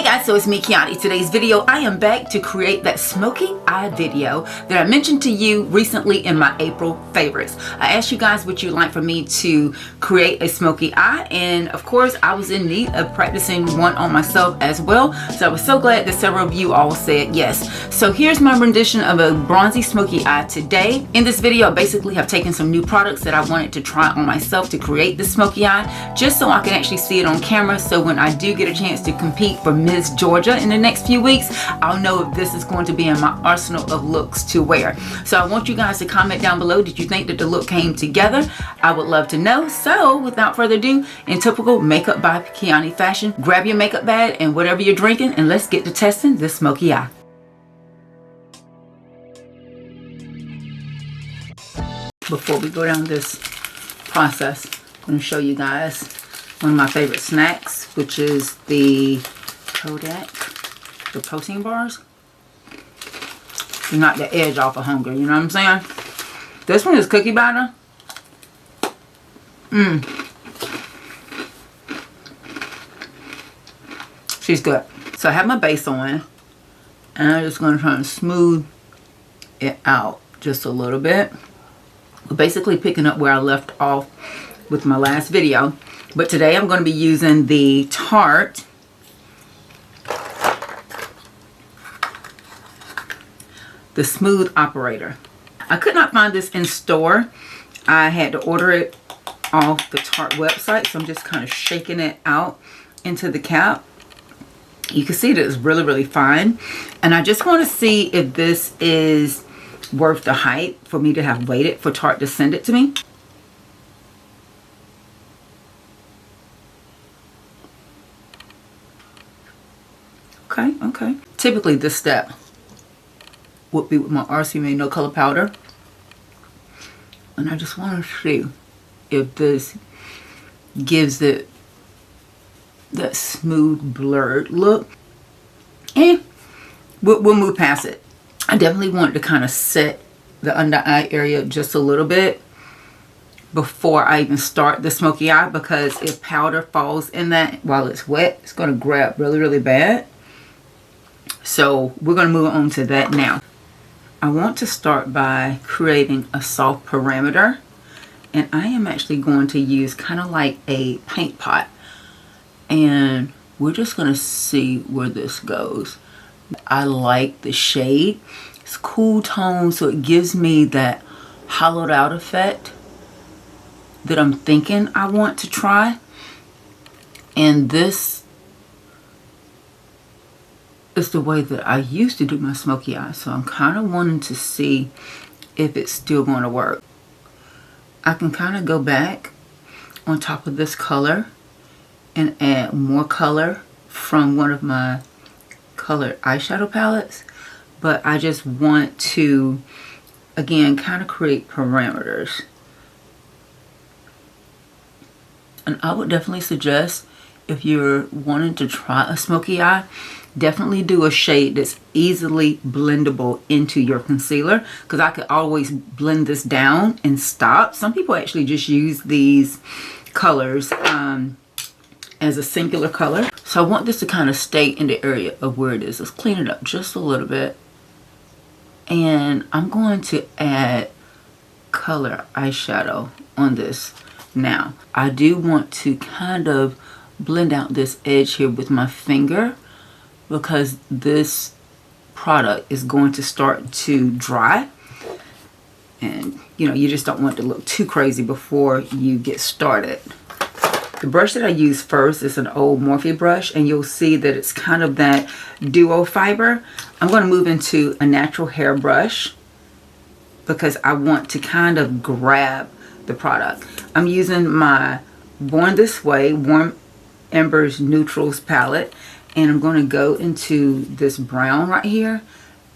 Hey guys, so it's me, Kiani. Today's video, I am back to create that smoky eye video that I mentioned to you recently in my April favorites. I asked you guys what you'd like for me to create a smoky eye, and of course, I was in need of practicing one on myself as well. So I was so glad that several of you all said yes. So here's my rendition of a bronzy smoky eye today. In this video, I basically have taken some new products that I wanted to try on myself to create the smoky eye, just so I can actually see it on camera. So when I do get a chance to compete for Miss Georgia in the next few weeks, I'll know if this is going to be in my arsenal of looks to wear. So I want you guys to comment down below, did you think that the look came together? I would love to know. So without further ado, in typical Makeup by Kiani fashion, grab your makeup bag and whatever you're drinking, and let's get to testing this smoky eye. Before we go down this process, I'm going to show you guys one of my favorite snacks, which is the Kodak, the protein bars. You knock the edge off of hunger, you know what I'm saying? This one is cookie batter. She's good. So I have my base on, and I'm just going to try and smooth it out just a little bit. We're basically picking up where I left off with my last video. But today I'm going to be using the Tarte the Smooth Operator. I could not find this in store. I had to order it off the Tarte website, so I'm just kind of shaking it out into the cap. You can see that it's really fine, and I just want to see if this is worth the hype for me to have waited for Tarte to send it to me. Okay. Typically this step would be with my RC Made No Color powder, and I just want to see if this gives it that smooth blurred look, and we'll move past it. I definitely want to kind of set the under eye area just a little bit before I even start the smoky eye, because if powder falls in that while it's wet, it's going to grab really bad. So we're going to move on to that now. I want to start by creating a soft perimeter, and I am actually going to use kind of like a paint pot, and we're just going to see where this goes. I like the shade. It's cool tone, so it gives me that hollowed out effect that I'm thinking I want to try. And this is the way that I used to do my smoky eye, so I'm kind of wanting to see if it's still going to work. I can kind of go back on top of this color and add more color from one of my colored eyeshadow palettes, but I just want to again kind of create parameters. And I would definitely suggest, if you're wanting to try a smoky eye, definitely do a shade that's easily blendable into your concealer, because I could always blend this down and stop. Some people actually just use these colors as a singular color. So I want this to kind of stay in the area of where it is. Let's clean it up just a little bit, and I'm going to add color eyeshadow on this. Now I do want to kind of blend out this edge here with my finger, because this product is going to start to dry, and you know, you just don't want it to look too crazy before you get started. The brush that I use first is an old Morphe brush, and you'll see that it's kind of that duo fiber. I'm going to move into a natural hair brush because I want to kind of grab the product. I'm using my Born This Way Warm Embers Neutrals palette, and I'm going to go into this brown right here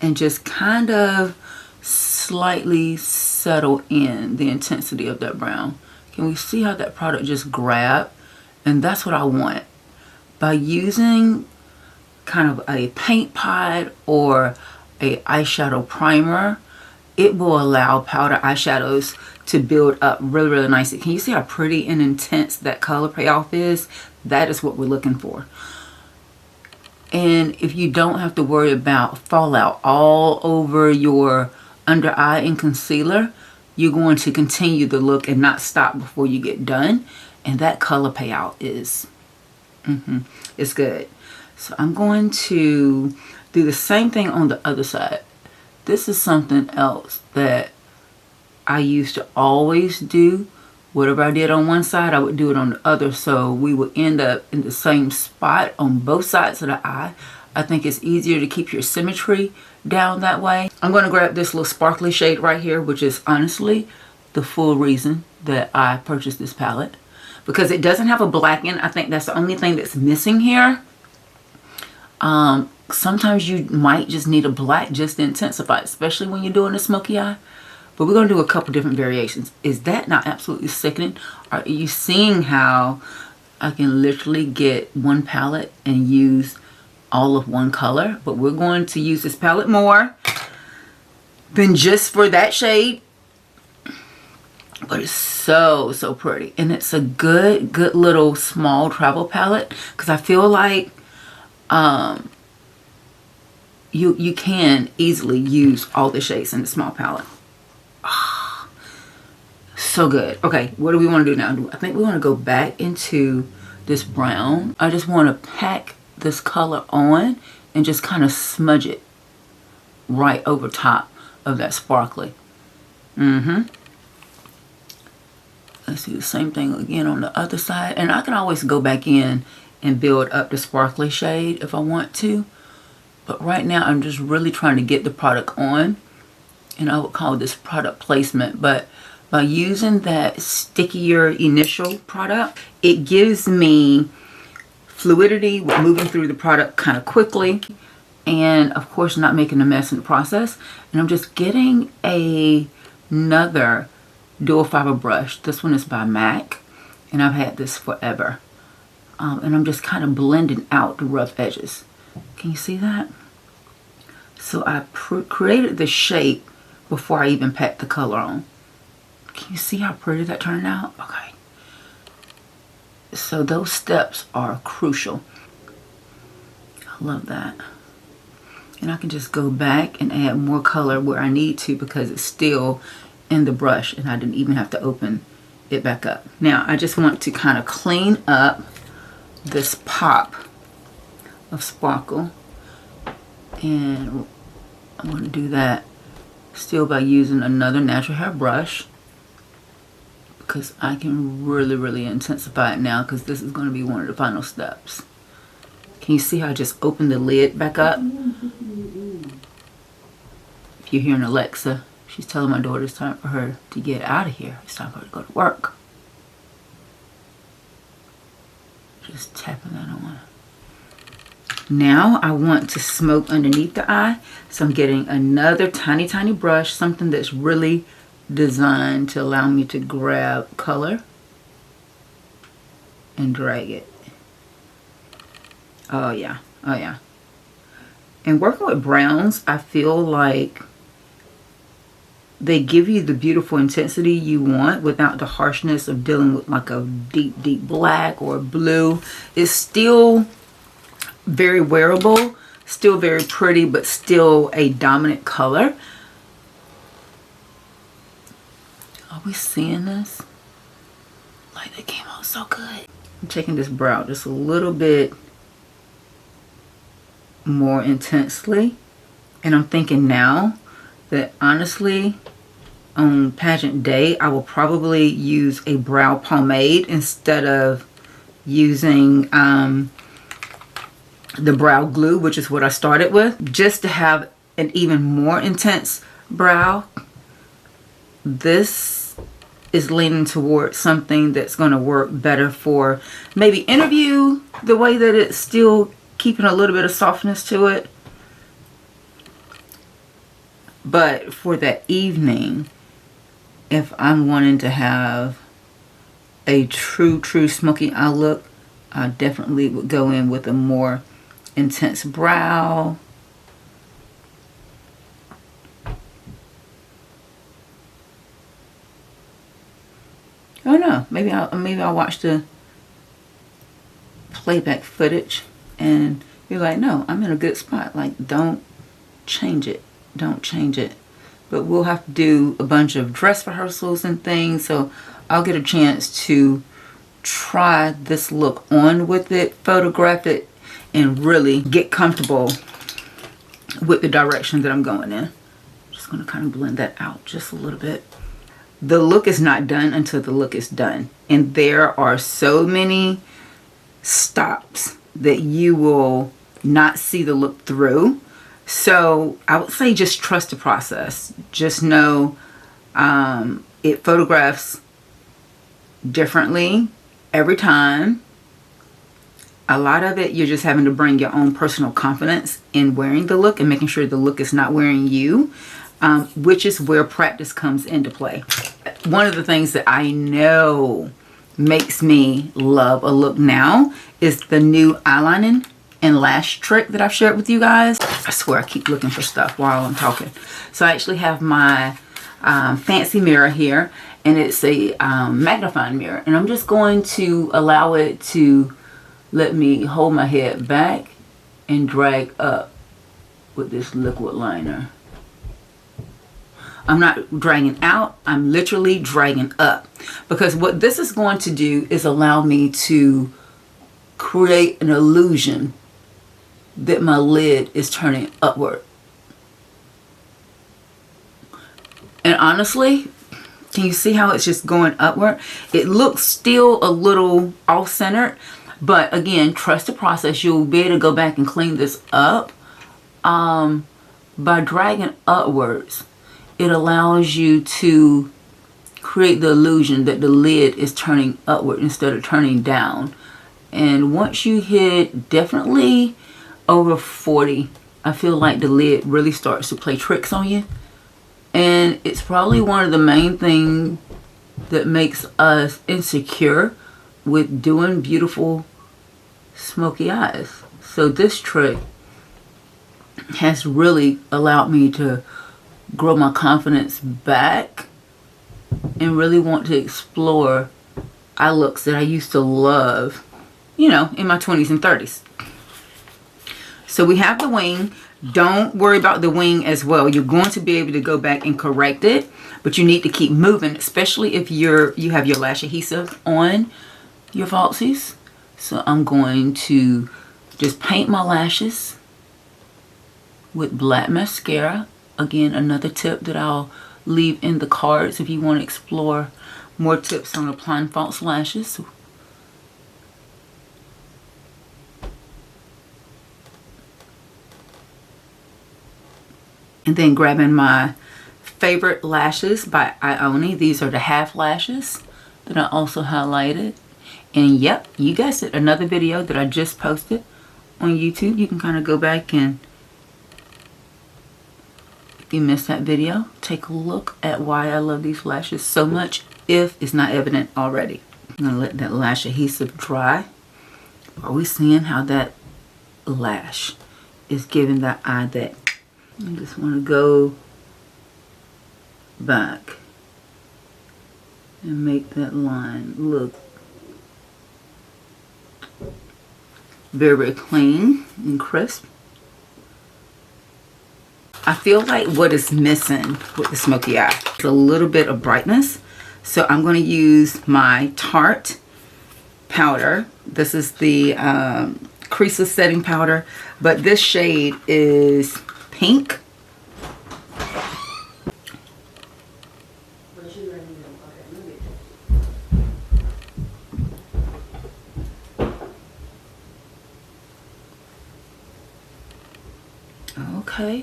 and just kind of slightly settle in the intensity of that brown. Can we see how that product just grabbed? And that's what I want. By using kind of a paint pot or a eyeshadow primer, it will allow powder eyeshadows to build up really nicely. Can you see how pretty and intense that color payoff is? That is what we're looking for. And if you don't have to worry about fallout all over your under eye and concealer, you're going to continue the look and not stop before you get done. And that color payout is, it's good. So I'm going to do the same thing on the other side. This is something else that I used to always do. Whatever I did on one side, I would do it on the other, so we would end up in the same spot on both sides of the eye. I think it's easier to keep your symmetry down that way. I'm going to grab this little sparkly shade right here, which is honestly the full reason that I purchased this palette. Because it doesn't have a black in. I think that's the only thing that's missing here. Sometimes you might just need a black just to intensify, especially when you're doing a smoky eye. But we're going to do a couple different variations. Is that not absolutely sickening? Are you seeing how I can literally get one palette and use all of one color? But we're going to use this palette more than just for that shade. But it's so, so pretty. And it's a good little small travel palette. Because I feel like you can easily use all the shades in the small palette. Oh, so good. Okay, what do we want to do now? I think we want to go back into this brown. I just want to pack this color on and just kind of smudge it right over top of that sparkly. Let's do the same thing again on the other side. And I can always go back in and build up the sparkly shade if I want to. But right now I'm just really trying to get the product on. And I would call this product placement. But by using that stickier initial product, it gives me fluidity with moving through the product kind of quickly. And of course not making a mess in the process. And I'm just getting another dual fiber brush. This one is by MAC. And I've had this forever. And I'm just kind of blending out the rough edges. Can you see that? So I created the shape before I even packed the color on. Can you see how pretty that turned out? Okay. So those steps are crucial. I love that. And I can just go back and add more color where I need to because it's still in the brush and I didn't even have to open it back up. Now I just want to kind of clean up this pop of sparkle. And I'm going to do that still by using another natural hair brush because I can really intensify it now because this is going to be one of the final steps. Can you see how I just opened the lid back up? If you're hearing Alexa, she's telling my daughter it's time for her to get out of here. It's time for her to go to work. Just tapping that on. Now I want to smoke underneath the eye. So I'm getting another tiny brush, something that's really designed to allow me to grab color and drag it. Oh yeah, oh yeah. And working with browns, I feel like they give you the beautiful intensity you want without the harshness of dealing with like a deep black or blue. It's still very wearable, still very pretty, but still a dominant color. Are we seeing this? Like, it came out so good. I'm taking this brow just a little bit more intensely. And I'm thinking now that honestly, on pageant day, I will probably use a brow pomade instead of using the brow glue, which is what I started with, just to have an even more intense brow. This is leaning towards something that's going to work better for maybe interview, the way that it's still keeping a little bit of softness to it. But for that evening, if I'm wanting to have a true smoky eye look, I definitely would go in with a more intense brow. Oh no, maybe I'll watch the playback footage and You're like, no, I'm in a good spot. Like, don't change it. Don't change it. But we'll have to do a bunch of dress rehearsals and things, so I'll get a chance to try this look on with it, photograph it, and really get comfortable with the direction that I'm going in. Just gonna kind of blend that out just a little bit. The look is not done until the look is done, and there are so many stops that you will not see the look through. So I would say just trust the process. Just know it photographs differently every time. A lot of it, you're just having to bring your own personal confidence in wearing the look and making sure the look is not wearing you, which is where practice comes into play. One of the things that I know makes me love a look now is the new eyelining and lash trick that I've shared with you guys. I swear I keep looking for stuff while I'm talking. So I actually have my fancy mirror here, and it's a magnifying mirror, and I'm just going to allow it to let me hold my head back and drag up with this liquid liner. I'm not dragging out, I'm literally dragging up, because what this is going to do is allow me to create an illusion that my lid is turning upward. And honestly, can you see how it's just going upward? It looks still a little off-centered, but again, trust the process. You'll be able to go back and clean this up. By dragging upwards, it allows you to create the illusion that the lid is turning upward instead of turning down. And once you hit definitely over 40, I feel like the lid really starts to play tricks on you. And it's probably one of the main things that makes us insecure with doing beautiful smoky eyes. So this trick has really allowed me to grow my confidence back and really want to explore eye looks that I used to love, you know, in my 20s and 30s. So we have the wing. Don't worry about the wing as well. You're going to be able to go back and correct it, but you need to keep moving, especially if you have your lash adhesive on your falsies. So I'm going to just paint my lashes with black mascara. Again, another tip that I'll leave in the cards if you want to explore more tips on applying false lashes. And then grabbing my favorite lashes by Ioni. These are the half lashes that I also highlighted. And yep, you guessed it, another video that I just posted on YouTube. You can kind of go back, and if you missed that video, take a look at why I love these lashes so much, if it's not evident already. I'm gonna let that lash adhesive dry. Are we seeing how that lash is giving that eye that? I just want to go back and make that line look very, very clean and crisp. I feel like what is missing with the smoky eye is a little bit of brightness. So I'm going to use my Tarte powder. This is the Creaseless setting powder, but this shade is pink.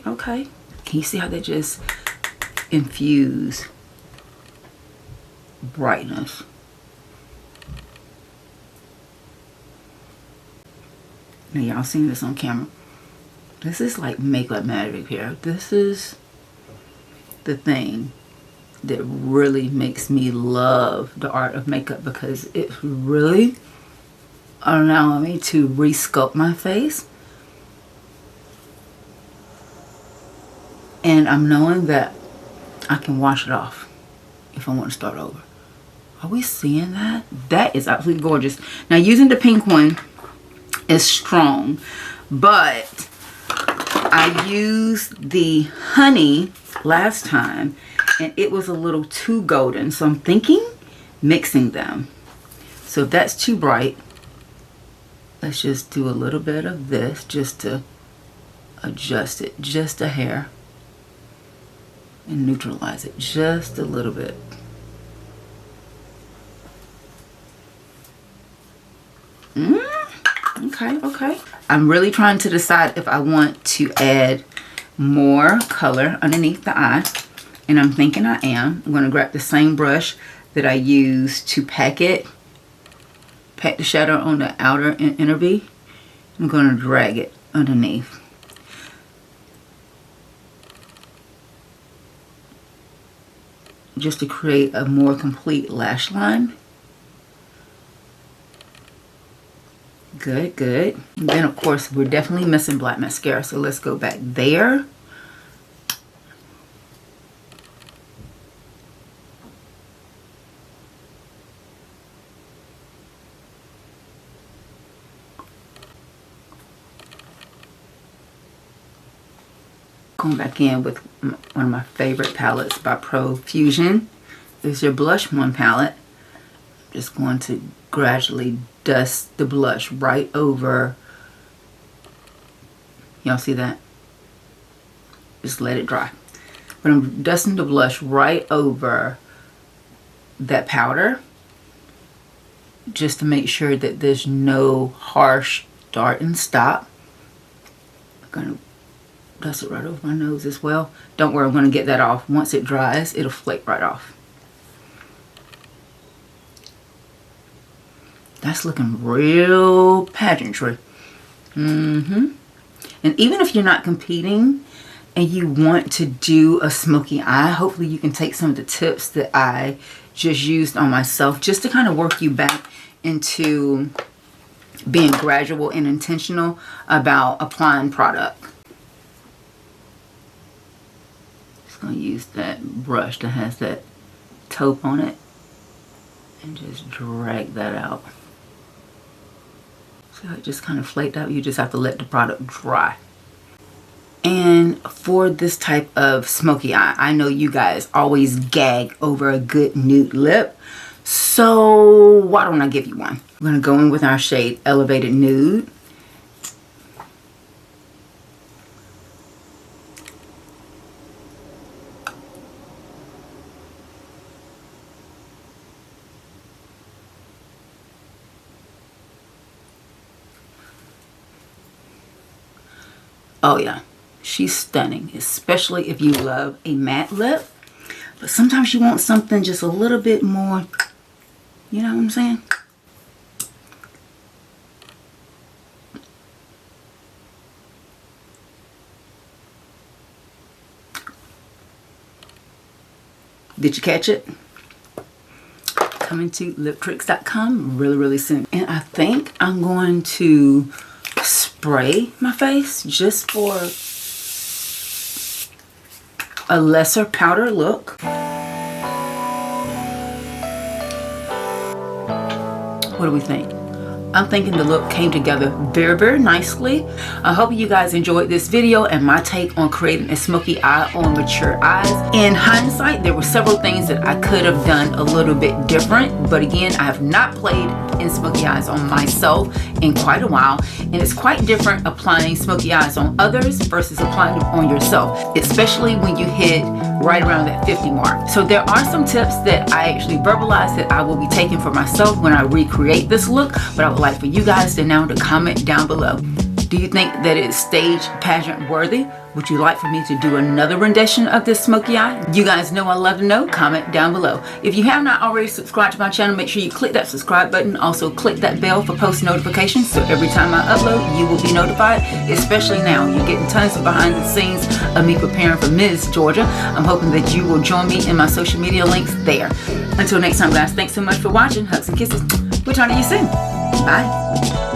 Okay. Can you see how they just infuse brightness? Now y'all seen this on camera. This is like makeup magic here. This is the thing that really makes me love the art of makeup, because it's really allowing me to re-sculpt my face. And I'm knowing that I can wash it off if I want to start over. Are we seeing that? That is absolutely gorgeous. Now using the pink one is strong, but I used the honey last time and it was a little too golden, so I'm thinking mixing them. So if that's too bright, let's just do a little bit of this just to adjust it just a hair and neutralize it just a little bit. Okay. I'm really trying to decide if I want to add more color underneath the eye, and I'm thinking I am. I'm going to grab the same brush that I used to pack the shadow on the outer and inner V. I'm going to drag it underneath. Just to create a more complete lash line. Good. And then of course we're definitely missing black mascara, so let's go back there. Going back in with one of my favorite palettes by Profusion. This is your blush one palette. I'm just going to gradually dust the blush right over. Y'all see that? Just let it dry. But I'm dusting the blush right over that powder just to make sure that there's no harsh start and stop. I'm gonna dust it right over my nose as well. Don't worry, I'm gonna get that off. Once it dries, it'll flake right off. That's looking real pageantry. And even if you're not competing and you want to do a smoky eye, hopefully you can take some of the tips that I just used on myself just to kind of work you back into being gradual and intentional about applying product. Just going to use that brush that has that taupe on it and just drag that out. So it just kind of flaked out. You just have to let the product dry. And for this type of smoky eye, I know you guys always gag over a good nude lip. So why don't I give you one? I'm going to go in with our shade Elevated Nude. Oh yeah, she's stunning, especially if you love a matte lip. But sometimes you want something just a little bit more, you know what I'm saying? Did you catch it? Coming to LipTricks.com really soon. And I think I'm going to spray my face just for a lesser powder look. What do we think? I'm thinking the look came together very nicely. I hope you guys enjoyed this video and my take on creating a smoky eye on mature eyes. In hindsight, there were several things that I could have done a little bit different, but again, I have not played in smoky eyes on myself in quite a while, and it's quite different applying smoky eyes on others versus applying them on yourself, especially when you hit right around that 50 mark. So there are some tips that I actually verbalized that I will be taking for myself when I recreate this look, but I would like for you guys to now to comment down below. Do you think that it's stage pageant worthy? Would you like for me to do another rendition of this smoky eye? You guys know I love to know. Comment down below. If you have not already subscribed to my channel, make sure you click that subscribe button. Also click that bell for post notifications so every time I upload, you will be notified. Especially now, you're getting tons of behind the scenes of me preparing for Ms. Georgia. I'm hoping that you will join me in my social media links there. Until next time, guys, thanks so much for watching. Hugs and kisses. We'll talk to you soon. Bye.